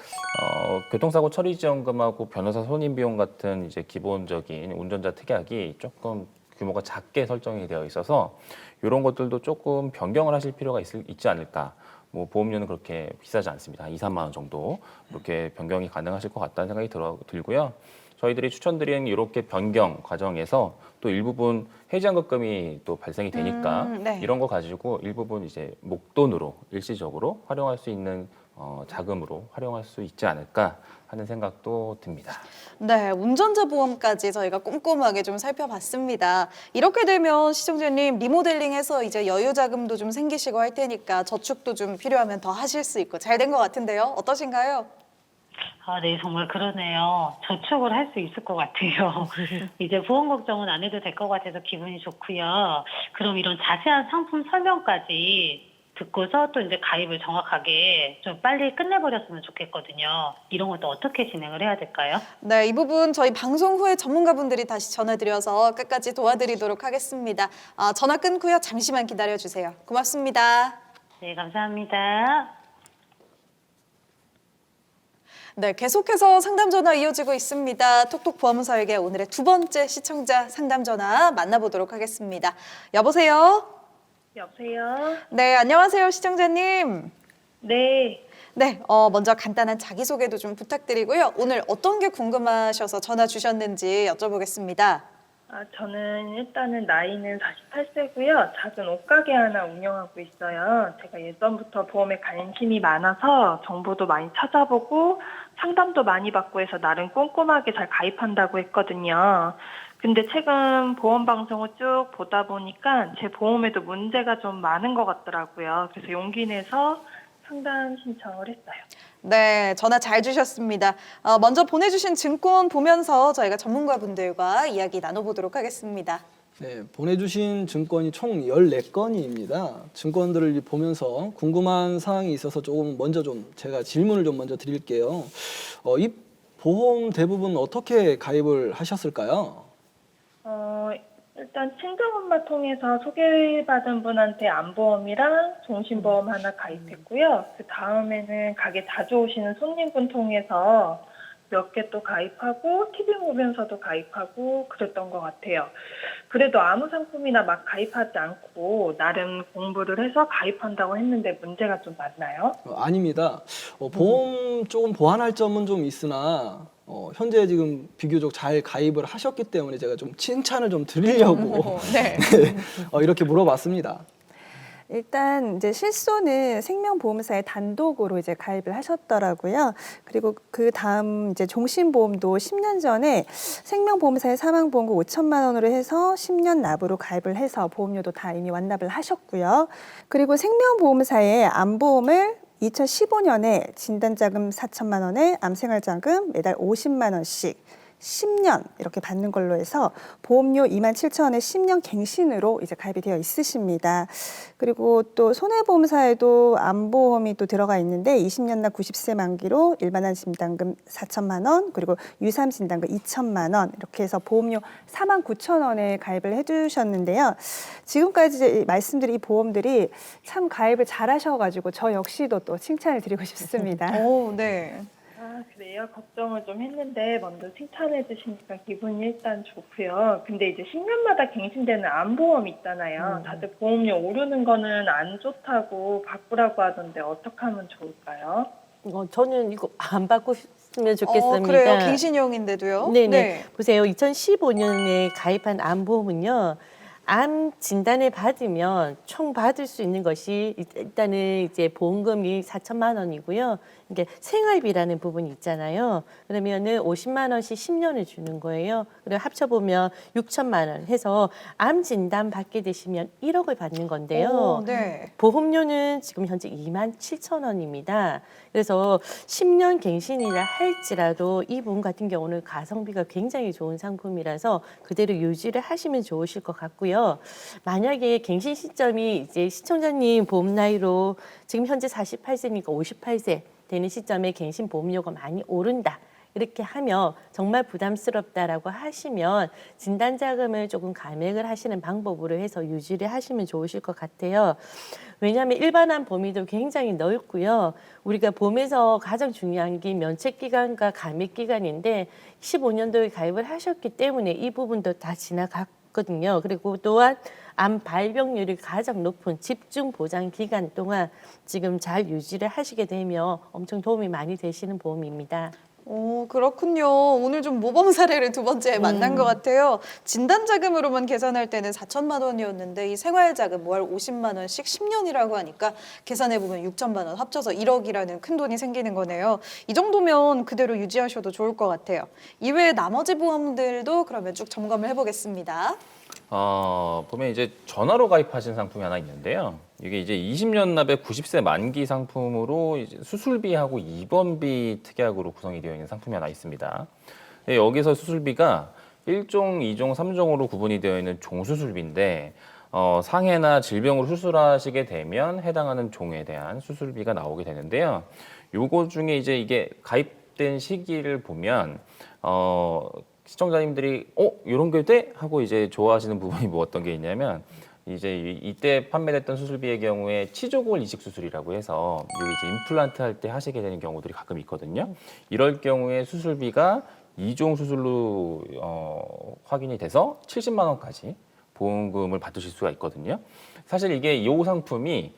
교통사고 처리 지원금하고 변호사 선임 비용 같은 이제 기본적인 운전자 특약이 조금 규모가 작게 설정이 되어 있어서 이런 것들도 조금 변경을 하실 필요가 있지 않을까. 뭐 보험료는 그렇게 비싸지 않습니다. 2, 3만 원 정도 이렇게 변경이 가능하실 것 같다는 생각이 들고요. 저희들이 추천드린 이렇게 변경 과정에서 또 일부분 해지환급금이 또 발생이 되니까 이런 거 가지고 일부분 이제 목돈으로 일시적으로 활용할 수 있는 자금으로 활용할 수 있지 않을까 하는 생각도 듭니다. 네, 운전자 보험까지 저희가 꼼꼼하게 좀 살펴봤습니다. 이렇게 되면 시청자님 리모델링해서 이제 여유 자금도 좀 생기시고 할 테니까 저축도 좀 필요하면 더 하실 수 있고 잘 된 것 같은데요. 어떠신가요? 아, 네, 정말 그러네요. 저축을 할 수 있을 것 같아요. 이제 보험 걱정은 안 해도 될 것 같아서 기분이 좋고요. 그럼 이런 자세한 상품 설명까지 듣고서 또 이제 가입을 정확하게 좀 빨리 끝내버렸으면 좋겠거든요. 이런 것도 어떻게 진행을 해야 될까요? 네, 이 부분 저희 방송 후에 전문가분들이 다시 전화드려서 끝까지 도와드리도록 하겠습니다. 전화 끊고요. 잠시만 기다려주세요. 고맙습니다. 네, 감사합니다. 네, 계속해서 상담 전화 이어지고 있습니다. 톡톡 보험 설계 오늘의 두 번째 시청자 상담 전화 만나보도록 하겠습니다. 여보세요? 여보세요? 네, 안녕하세요, 시청자님. 네. 네, 먼저 간단한 자기소개도 좀 부탁드리고요. 오늘 어떤 게 궁금하셔서 전화 주셨는지 여쭤보겠습니다. 저는 일단은 나이는 48세고요. 작은 옷가게 하나 운영하고 있어요. 제가 예전부터 보험에 관심이 많아서 정보도 많이 찾아보고 상담도 많이 받고 해서 나름 꼼꼼하게 잘 가입한다고 했거든요. 근데 최근 보험 방송을 쭉 보다 보니까 제 보험에도 문제가 좀 많은 것 같더라고요. 그래서 용기 내서 상담 신청을 했어요. 네, 전화 잘 주셨습니다. 먼저 보내주신 증권 보면서 저희가 전문가분들과 이야기 나눠보도록 하겠습니다. 네, 보내주신 증권이 총 14건입니다. 증권들을 보면서 궁금한 사항이 있어서 조금 먼저 좀 제가 질문을 좀 먼저 드릴게요. 이 보험 대부분 어떻게 가입을 하셨을까요? 일단 친정엄마 통해서 소개받은 분한테 암보험이랑 종신보험 하나 가입했고요. 그 다음에는 가게 자주 오시는 손님분 통해서 몇 개 또 가입하고 TV보면서도 가입하고 그랬던 것 같아요. 그래도 아무 상품이나 막 가입하지 않고 나름 공부를 해서 가입한다고 했는데 문제가 좀 많나요? 아닙니다. 보험 조금 보완할 점은 좀 있으나 현재 지금 비교적 잘 가입을 하셨기 때문에 제가 좀 칭찬을 좀 드리려고 네. 이렇게 물어봤습니다. 일단 이제 실손은 생명보험사에 단독으로 이제 가입을 하셨더라고요. 그리고 그 다음 이제 종신보험도 10년 전에 생명보험사의 사망보험금 5천만 원으로 해서 10년 납으로 가입을 해서 보험료도 다 이미 완납을 하셨고요. 그리고 생명보험사의 암보험을 2015년에 진단자금 4천만 원에 암생활자금 매달 50만 원씩 10년 이렇게 받는 걸로 해서 보험료 27,000원에 10년 갱신으로 이제 가입이 되어 있으십니다. 그리고 또 손해보험사에도 암보험이 또 들어가 있는데 20년 납 90세 만기로 일반암 진단금 4천만 원, 그리고 유삼 진단금 2천만 원 이렇게 해서 보험료 49,000원에 가입을 해주셨는데요. 지금까지 이제 말씀드린 이 보험들이 참 가입을 잘하셔가지고 저 역시도 또 칭찬을 드리고 싶습니다. 오, 네. 아, 그래요? 걱정을 좀 했는데 먼저 칭찬해 주시니까 기분이 일단 좋고요. 근데 이제 10년마다 갱신되는 암보험 있잖아요. 다들 보험료 오르는 거는 안 좋다고 바꾸라고 하던데 어떻게 하면 좋을까요? 저는 이거 안 바꾸셨으면 좋겠습니다. 그래요? 갱신형인데도요? 네네. 네. 보세요. 2015년에 가입한 암보험은요. 암 진단을 받으면 총 받을 수 있는 것이 일단은 이제 보험금이 4천만 원이고요. 이게 생활비라는 부분이 있잖아요. 그러면은 50만 원씩 10년을 주는 거예요. 그리고 합쳐보면 6천만 원 해서 암 진단 받게 되시면 1억을 받는 건데요. 오, 네. 보험료는 지금 현재 27,000원입니다. 그래서 10년 갱신이라 할지라도 이 부분 같은 경우는 가성비가 굉장히 좋은 상품이라서 그대로 유지를 하시면 좋으실 것 같고요. 만약에 갱신 시점이 이제 시청자님 보험 나이로 지금 현재 48세니까 58세 되는 시점에 갱신 보험료가 많이 오른다. 이렇게 하면 정말 부담스럽다라고 하시면 진단자금을 조금 감액을 하시는 방법으로 해서 유지를 하시면 좋으실 것 같아요. 왜냐하면 일반암 범위도 굉장히 넓고요. 우리가 보험에서 가장 중요한 게 면책기간과 감액기간인데 15년도에 가입을 하셨기 때문에 이 부분도 다 지나갔거든요. 그리고 또한 암 발병률이 가장 높은 집중 보장 기간 동안 지금 잘 유지를 하시게 되면 엄청 도움이 많이 되시는 보험입니다. 오, 그렇군요. 오늘 좀 모범 사례를 두 번째 만난 것 같아요. 진단자금으로만 계산할 때는 4천만 원이었는데 이 생활자금 월 50만 원씩 10년이라고 하니까 계산해보면 6천만 원 합쳐서 1억이라는 큰 돈이 생기는 거네요. 이 정도면 그대로 유지하셔도 좋을 것 같아요. 이외에 나머지 보험들도 그러면 쭉 점검을 해보겠습니다. 보면 이제 전화로 가입하신 상품이 하나 있는데요. 이게 이제 20년 납의 90세 만기 상품으로 이제 수술비하고 입원비 특약으로 구성이 되어 있는 상품이 하나 있습니다. 여기서 수술비가 1종, 2종, 3종으로 구분이 되어 있는 종수술비인데 상해나 질병으로 수술하시게 되면 해당하는 종에 대한 수술비가 나오게 되는데요. 요거 중에 이제 이게 가입된 시기를 보면 시청자님들이 이런 게 돼? 하고 이제 좋아하시는 부분이 뭐 어떤 게 있냐면 이제 이때 판매됐던 수술비의 경우에 치조골 이식 수술이라고 해서 여기 이제 임플란트 할 때 하시게 되는 경우들이 가끔 있거든요. 이럴 경우에 수술비가 2종 수술로 확인이 돼서 70만 원까지 보험금을 받으실 수가 있거든요. 사실 이게 이 상품이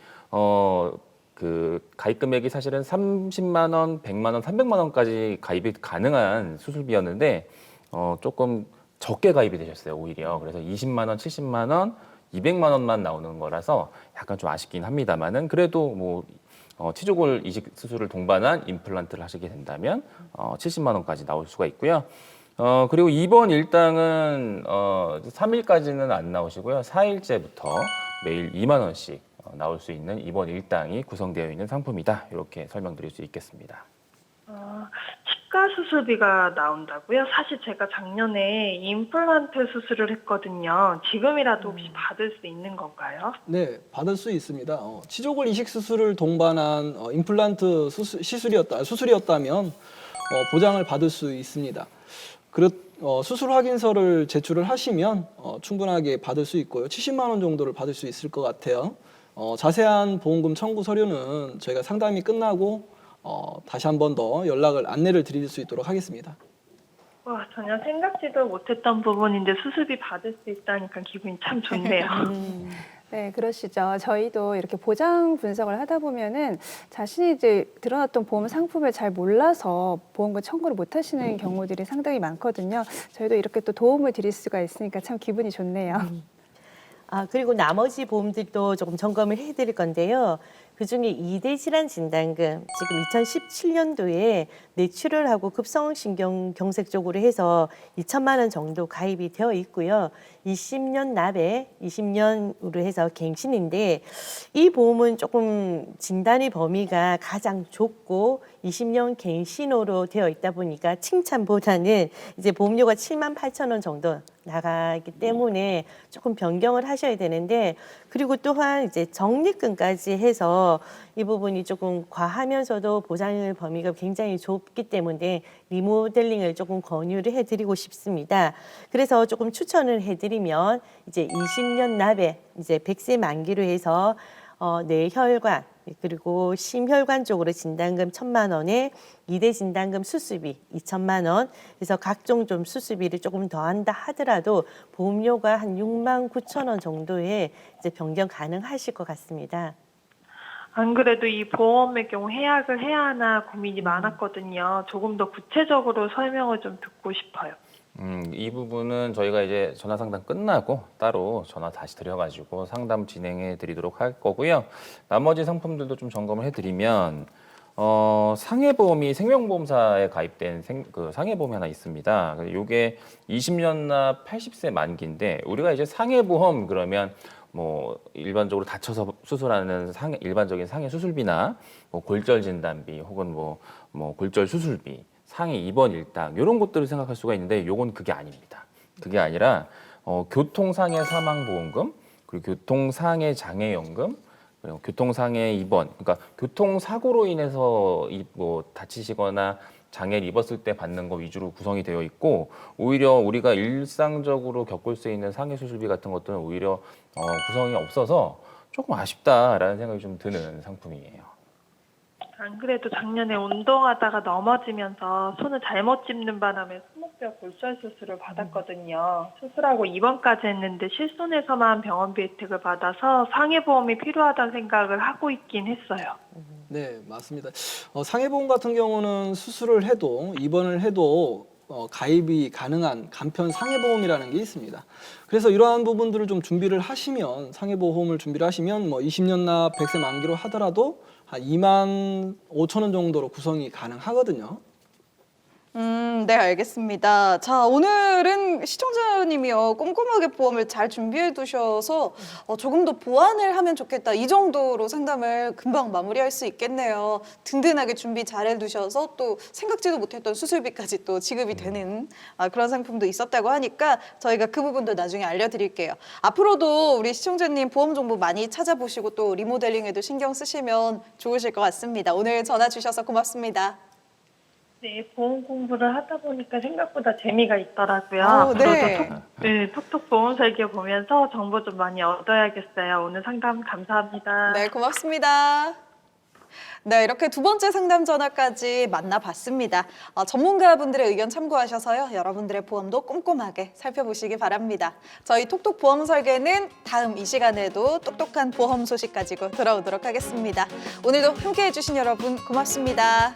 그 가입 금액이 사실은 30만 원, 100만 원, 300만 원까지 가입이 가능한 수술비였는데 조금 적게 가입이 되셨어요, 오히려. 그래서 20만 원, 70만 원, 200만 원만 나오는 거라서 약간 좀 아쉽긴 합니다만은 그래도 뭐 치조골 이식 수술을 동반한 임플란트를 하시게 된다면 70만 원까지 나올 수가 있고요. 그리고 입원 일당은 3일까지는 안 나오시고요. 4일째부터 매일 2만 원씩 나올 수 있는 입원 일당이 구성되어 있는 상품이다. 이렇게 설명드릴 수 있겠습니다. 치과 수술비가 나온다고요? 사실 제가 작년에 임플란트 수술을 했거든요. 지금이라도 혹시 받을 수 있는 건가요? 네, 받을 수 있습니다. 치조골 이식 수술을 동반한 임플란트 수술이었다면 보장을 받을 수 있습니다. 수술 확인서를 제출을 하시면 충분하게 받을 수 있고요. 70만 원 정도를 받을 수 있을 것 같아요. 자세한 보험금 청구 서류는 저희가 상담이 끝나고 다시 한 번 더 안내를 드릴 수 있도록 하겠습니다. 와, 전혀 생각지도 못했던 부분인데 수술비 받을 수 있다니까 기분이 참 좋네요. 네, 그러시죠. 저희도 이렇게 보장 분석을 하다 보면은 자신이 이제 들어놨던 보험 상품을 잘 몰라서 보험금 청구를 못 하시는 경우들이 상당히 많거든요. 저희도 이렇게 또 도움을 드릴 수가 있으니까 참 기분이 좋네요. 그리고 나머지 보험들도 조금 점검을 해드릴 건데요. 그중에 2대 질환 진단금, 지금 2017년도에 뇌출혈하고 급성신경경색 쪽으로 해서 2천만 원 정도 가입이 되어 있고요. 20년 납에 20년으로 해서 갱신인데 이 보험은 조금 진단의 범위가 가장 좁고 20년 갱신으로 되어 있다 보니까 칭찬보다는 이제 보험료가 7만 8천 원 정도 나가기 때문에 조금 변경을 하셔야 되는데, 그리고 또한 이제 적립금까지 해서 이 부분이 조금 과하면서도 보장 범위가 굉장히 좁기 때문에 리모델링을 조금 권유를 해드리고 싶습니다. 그래서 조금 추천을 해드리면 이제 20년 납에 이제 100세 만기로 해서 뇌혈관 그리고 심혈관 쪽으로 진단금 1,000만 원에 2대 진단금 수술비 2천만 원, 그래서 각종 좀 수술비를 조금 더한다 하더라도 보험료가 한 6만 9천 원 정도에 이제 변경 가능하실 것 같습니다. 안 그래도 이 보험의 경우 해약을 해야 하나 고민이 많았거든요. 조금 더 구체적으로 설명을 좀 듣고 싶어요. 이 부분은 저희가 이제 전화 상담 끝나고 따로 전화 다시 드려가지고 상담 진행해 드리도록 할 거고요. 나머지 상품들도 좀 점검을 해드리면 상해보험이 생명보험사에 가입된 상해보험이 하나 있습니다. 이게 20년 납 80세 만기인데, 우리가 이제 상해보험 그러면 뭐 일반적으로 다쳐서 수술하는 일반적인 상해 수술비나 뭐 골절 진단비 혹은 뭐 골절 수술비, 상해 입원 일당 이런 것들을 생각할 수가 있는데, 요건 그게 아닙니다. 그게 아니라 교통상해 사망보험금, 그리고 교통상해 장애연금, 그리고 교통상해 입원, 그러니까 교통사고로 인해서 다치시거나 장애를 입었을 때 받는 거 위주로 구성이 되어 있고, 오히려 우리가 일상적으로 겪을 수 있는 상해 수술비 같은 것들은 오히려 구성이 없어서 조금 아쉽다라는 생각이 좀 드는 상품이에요. 안 그래도 작년에 운동하다가 넘어지면서 손을 잘못 짚는 바람에 손목뼈 골절 수술을 받았거든요. 수술하고 입원까지 했는데 실손에서만 병원비 혜택을 받아서 상해보험이 필요하다는 생각을 하고 있긴 했어요. 네, 맞습니다. 상해보험 같은 경우는 수술을 해도 입원을 해도 가입이 가능한 간편 상해보험이라는 게 있습니다. 그래서 이러한 부분들을 좀 준비를 하시면, 상해보험을 준비를 하시면 20년 납 100세 만기로 하더라도 한 2만 5천 원 정도로 구성이 가능하거든요. 네, 알겠습니다. 자, 오늘은 시청자님이요, 꼼꼼하게 보험을 잘 준비해 두셔서 조금 더 보완을 하면 좋겠다, 이 정도로 상담을 금방 마무리할 수 있겠네요. 든든하게 준비 잘 해두셔서 또 생각지도 못했던 수술비까지 또 지급이 되는 그런 상품도 있었다고 하니까 저희가 그 부분도 나중에 알려드릴게요. 앞으로도 우리 시청자님 보험 정보 많이 찾아보시고 또 리모델링에도 신경 쓰시면 좋으실 것 같습니다. 오늘 전화 주셔서 고맙습니다. 네, 보험 공부를 하다 보니까 생각보다 재미가 있더라고요. 네. 톡톡 보험 설계 보면서 정보 좀 많이 얻어야겠어요. 오늘 상담 감사합니다. 네, 고맙습니다. 네, 이렇게 두 번째 상담 전화까지 만나봤습니다. 전문가분들의 의견 참고하셔서요, 여러분들의 보험도 꼼꼼하게 살펴보시기 바랍니다. 저희 톡톡 보험 설계는 다음 이 시간에도 똑똑한 보험 소식 가지고 돌아오도록 하겠습니다. 오늘도 함께해 주신 여러분 고맙습니다.